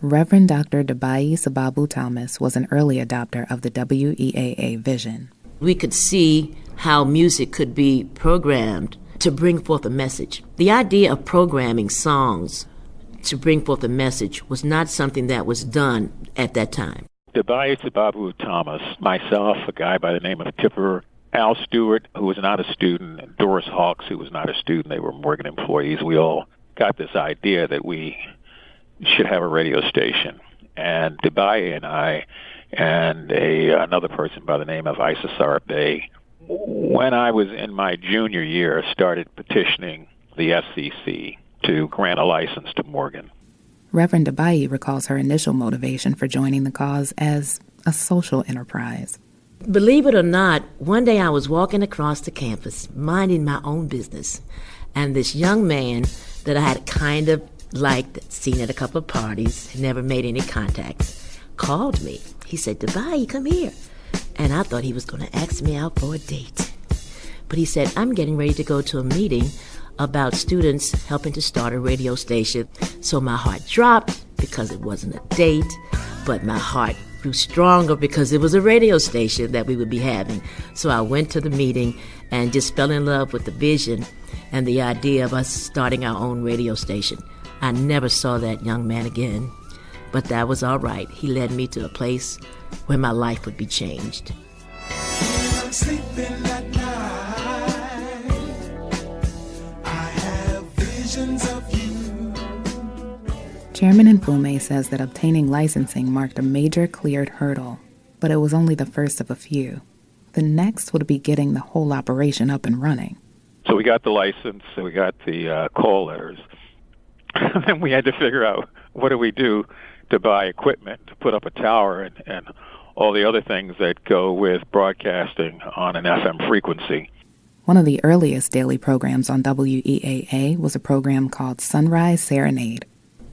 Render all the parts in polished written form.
Reverend Dr. Dabai Sababu Thomas was an early adopter of the WEAA vision. We could see how music could be programmed to bring forth a message. The idea of programming songs to bring forth a message was not something that was done at that time. Dabai Sababu Thomas, myself, a guy by the name of Tipper, Al Stewart, who was not a student, and Doris Hawkes, who was not a student, they were Morgan employees. We all got this idea that we should have a radio station. And Dabai and I and another person by the name of Isa Sarpe, when I was in my junior year, started petitioning the FCC to grant a license to Morgan. Reverend Dabai recalls her initial motivation for joining the cause as a social enterprise. Believe it or not, one day I was walking across the campus, minding my own business, and this young man that I had kind of liked, seen at a couple of parties, never made any contact, called me. He said, "Dabai, come here." And I thought he was going to ask me out for a date. But he said, "I'm getting ready to go to a meeting about students helping to start a radio station." So my heart dropped because it wasn't a date, but my heart grew stronger because it was a radio station that we would be having. So I went to the meeting and just fell in love with the vision and the idea of us starting our own radio station. I never saw that young man again, but that was all right. He led me to a place where my life would be changed. I'm sleeping at night. I have visions of you. Chairman Nfume says that obtaining licensing marked a major cleared hurdle, but it was only the first of a few. The next would be getting the whole operation up and running. So we got the license, so we got the call letters. And then we had to figure out, what do we do to buy equipment, to put up a tower, and all the other things that go with broadcasting on an FM frequency. One of the earliest daily programs on WEAA was a program called Sunrise Serenade.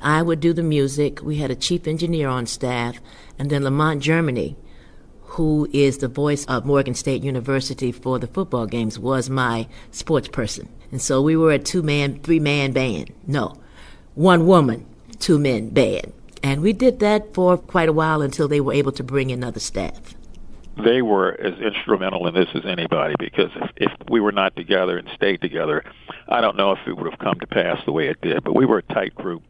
I would do the music. We had a chief engineer on staff, and then Lamont Germany, who is the voice of Morgan State University for the football games, was my sports person. And so we were a 2-man, 3-man band. No, 1 woman, 2 men band. And we did that for quite a while until they were able to bring in other staff. They were as instrumental in this as anybody, because if we were not together and stayed together, I don't know if it would have come to pass the way it did. But we were a tight group,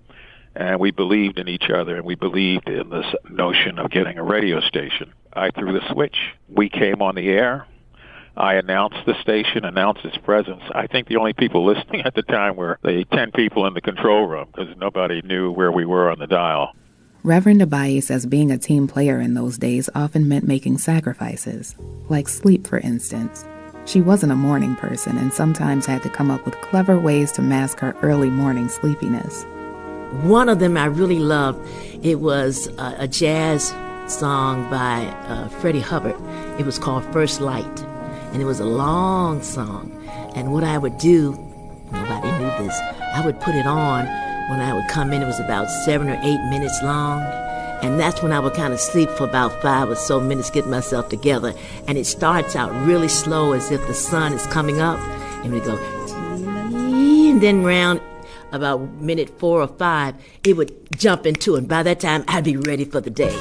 and we believed in each other, and we believed in this notion of getting a radio station. I threw the switch. We came on the air. I announced the station, announced its presence. I think the only people listening at the time were the 10 people in the control room, because nobody knew where we were on the dial. Reverend Dabai says being a team player in those days often meant making sacrifices, like sleep, for instance. She wasn't a morning person and sometimes had to come up with clever ways to mask her early morning sleepiness. One of them I really loved. It was a jazz song by Freddie Hubbard. It was called First Light, and it was a long song. And what I would do, nobody knew this, I would put it on when I would come in. It was about 7 or 8 minutes long, and that's when I would kind of sleep for about 5 or so minutes, get myself together. And it starts out really slow, as if the sun is coming up, and we go, and then round about minute 4 or 5, it would jump into, and by that time I'd be ready for the day.